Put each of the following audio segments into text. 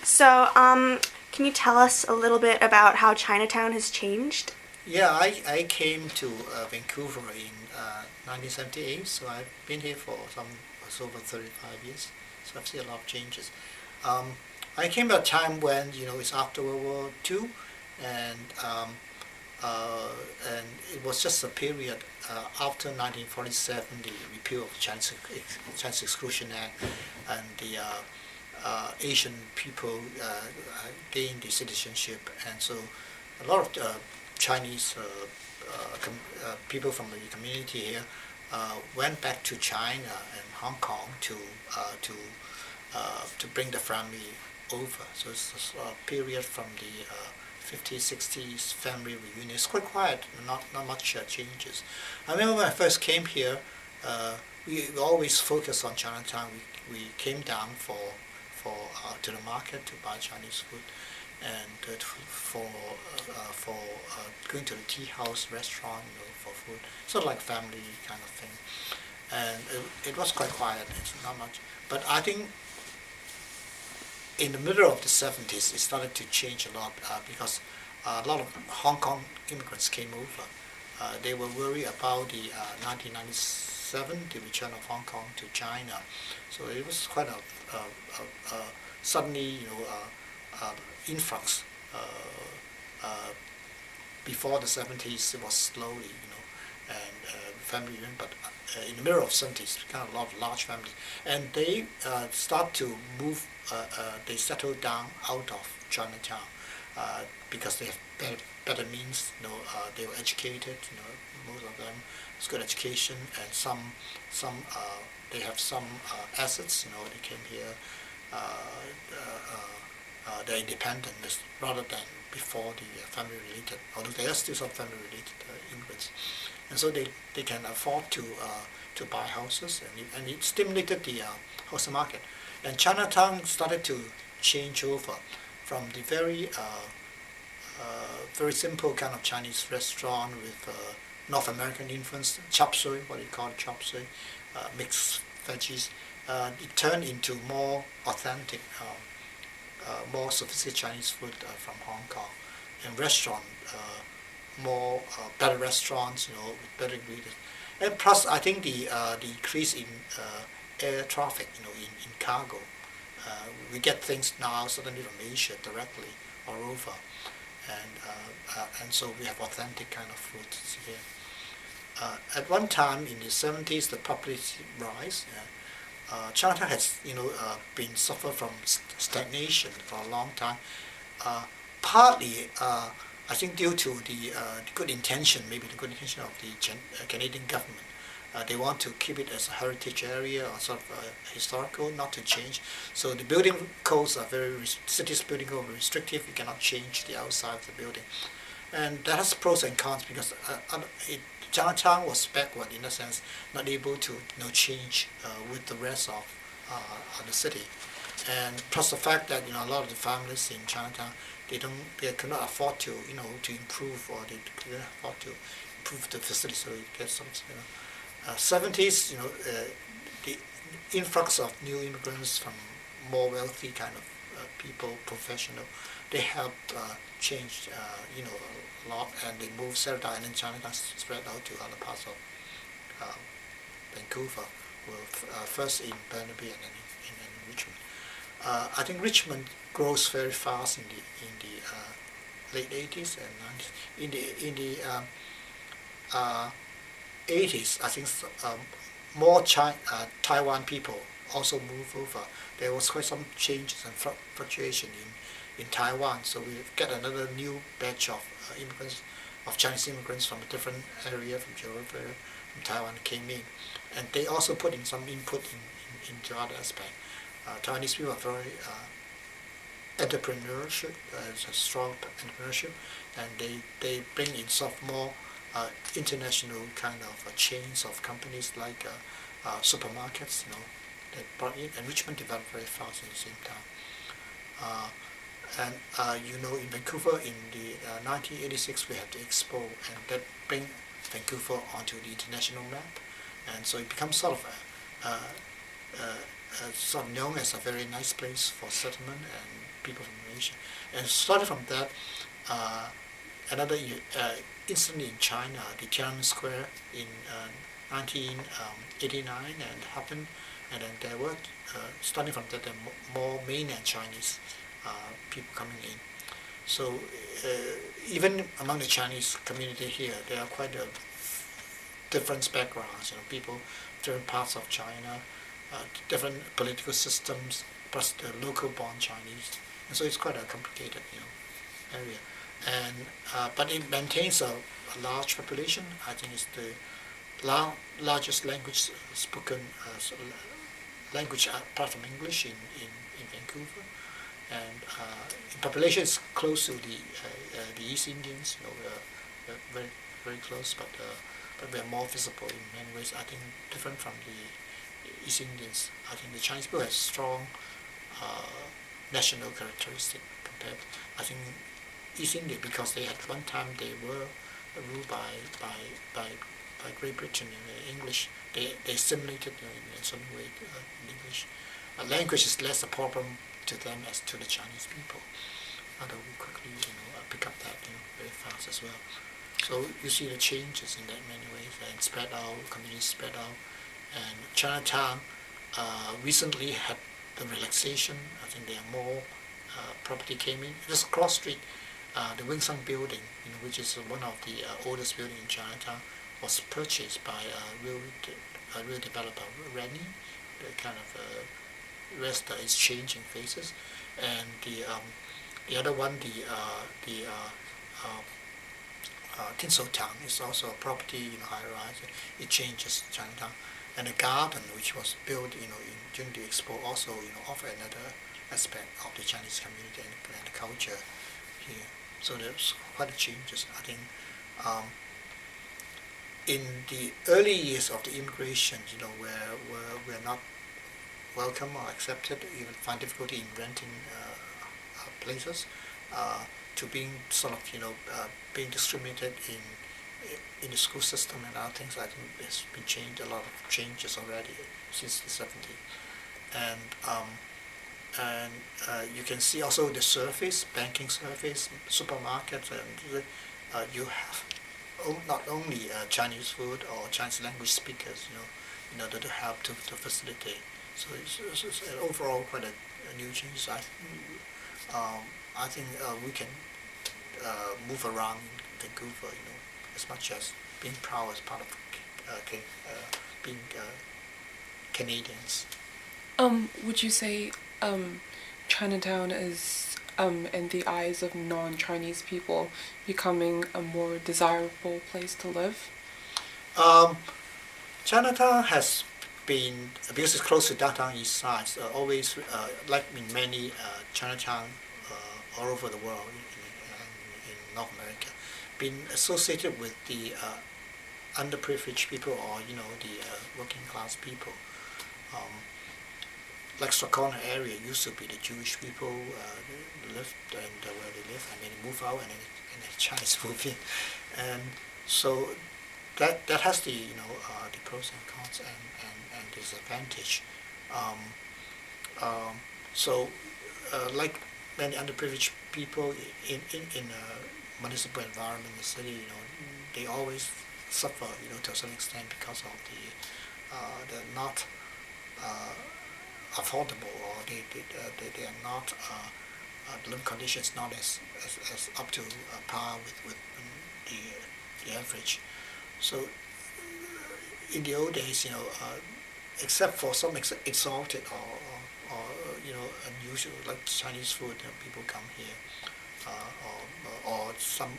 So, can you tell us a little bit about how Chinatown has changed? Yeah, I came to Vancouver in 1978, so I've been here for it's over 35 years, so I've seen a lot of changes. Um, I came at a time when, it's after World War II, and um, uh, and it was just a period after 1947, the repeal of the Chinese Exclusion Act, and the Asian people gained the citizenship, and so a lot of Chinese people from the community here went back to China and Hong Kong to bring the family over. So it's a period from the 50s, 60s family reunion. It's quite quiet, not much changes. I remember when I first came here, we always focused on Chinatown. We came down to the market to buy Chinese food, and for going to the tea house restaurant, for food, sort of like family kind of thing. And it was quite quiet. It's not much, but I think in the middle of the 70s, it started to change a lot because a lot of Hong Kong immigrants came over. They were worried about the 1997, the return of Hong Kong to China. So it was quite a suddenly, influx. Before the 70s, it was slowly, and family union, but in the middle of 70s, kind of a lot of large families, and they start to move. They settle down out of Chinatown because they have better means. They were educated. Most of them it's good education, and some they have some assets. They came here. They're independent rather than before the family-related, although there are still some family-related immigrants, and so they can afford to buy houses, and it stimulated the housing market. And Chinatown started to change over from the very simple kind of Chinese restaurant with North American influence, chop suey, what you call chop suey, mixed veggies. It turned into more authentic, more sophisticated Chinese food from Hong Kong, and restaurant, more better restaurants, with better ingredients. And plus, I think the increase in air traffic, in cargo. We get things now suddenly from Asia directly or over, and so we have authentic kind of foods here. At one time in the 70s, the population rise. China has, been suffer from stagnation for a long time. Partly, I think due to the good intention, maybe the good intention of the Canadian government. They want to keep it as a heritage area or sort of historical, not to change. So the building codes are city's building code are restrictive. You cannot change the outside of the building, and that has pros and cons because Chinatown was backward in a sense, not able to change with the rest of the city, and plus the fact that a lot of the families in Chinatown they cannot afford to to improve, or they cannot afford to improve the facility, so you get some 70s, the influx of new immigrants from more wealthy kind of people, professional, they helped change, a lot, and they moved, settled down, and then Chinatown spread out to other parts of Vancouver, first in Burnaby and then in Richmond. I think Richmond grows very fast in the late 80s and 90s. In the 80s, I think more Taiwan people also moved over. There was quite some changes and fluctuation in Taiwan, so we get another new batch of immigrants, of Chinese immigrants from a different area, from geography, from Taiwan came in, and they also put in some input into other aspects. Taiwanese people are very entrepreneurship, it's a strong entrepreneurship, and they bring in some more international kind of chains of companies like supermarkets, that brought in, and Richmond developed very fast at the same time. And in Vancouver in the 1986 we had the Expo, and that bring Vancouver onto the international map, and so it becomes sort of sort of known as a very nice place for settlement and people from Asia. And started from that, another incident in China, the Tiananmen Square in 1989, and happened, and then there were, starting from that, there were more mainland Chinese people coming in. So even among the Chinese community here, there are quite a different backgrounds. People, different parts of China, different political systems, plus the local born Chinese, and so it's quite a complicated area. And but it maintains a large population. I think it's the largest language spoken language apart from English in Vancouver, and in population it's close to the East Indians. We're very very close, but we're more visible in many ways. I think different from the East Indians. I think the Chinese people have strong national characteristic compared. I think East India, because they at one time they were ruled by Great Britain and English. They assimilated in some way in English. Language is less a problem to them as to the Chinese people. Although we quickly pick up that very fast as well. So you see the changes in that many ways, and spread out, communities spread out, and Chinatown recently had the relaxation. I think there are more property came in. Just across street, the Wing Sung building, which is one of the oldest building in Chinatown, was purchased by a real developer, Rennie. The kind of rest is changing faces, and the other one, the Tinsel Town is also a property, high rise. It changes Chinatown, and the garden, which was built, during the expo, also offer another aspect of the Chinese community and the culture here. So there's quite a changes. I think in the early years of the immigration, where we're not welcome or accepted, even find difficulty in renting places, to being sort of being discriminated in the school system and other things. I think there's been changed, a lot of changes already since the 70s, and you can see also the surface, banking surface, supermarkets, and you have not only Chinese food or Chinese language speakers, in order to help to facilitate. So it's overall quite a new change. I think we can move around in Vancouver, as much as being proud as part of being Canadians. Would you say Chinatown is, in the eyes of non-Chinese people, becoming a more desirable place to live? Chinatown has been, because it's close to downtown East Side, always, like in many Chinatown all over the world, in North America, been associated with the underprivileged people, or the working class people. Like Strathcona area used to be the Jewish people lived, and where they live, and then they move out, and then the Chinese move in, and so that has the the pros and cons and disadvantage. So like many underprivileged people in a municipal environment in the city, they always suffer, to a certain extent, because of the not affordable, or they are not the living conditions not as up to par with the average. So in the old days, except for some exalted or unusual, like Chinese food, people come here, or some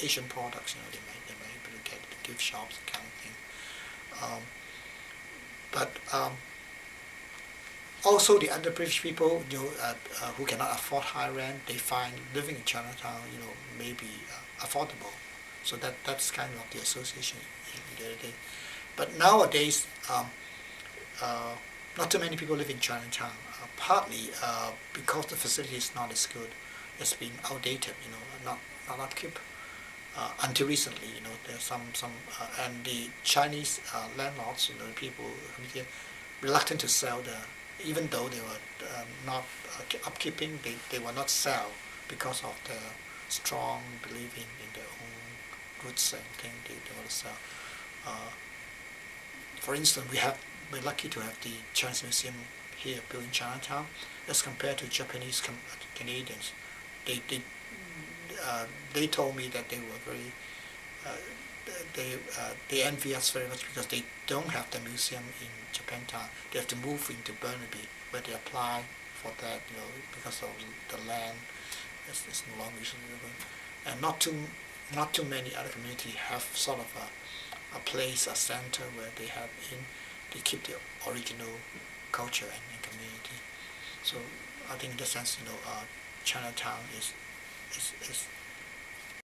Asian products, they might be able to get the gift shops, kind of thing. But also the underprivileged people, who cannot afford high rent, they find living in Chinatown, maybe affordable. So that's kind of the association in the other day. But nowadays, not too many people live in Chinatown. Partly because the facility is not as good, it's been outdated, not upkeep. Until recently, there's some and the Chinese landlords, people here, reluctant to sell even though they were not upkeeping, they were not sell because of their strong belief in their own roots and thing they want to sell. For instance, we're lucky to have the Chinese Museum here built in Chinatown as compared to Japanese Canadians. They told me that they were very they envy us very much because they don't have the museum in Japantown. They have to move into Burnaby where they apply for that, because of the land is no longer usable. And not too many other communities have sort of a place, a center where they keep the original culture and community. So I think in that sense, Chinatown is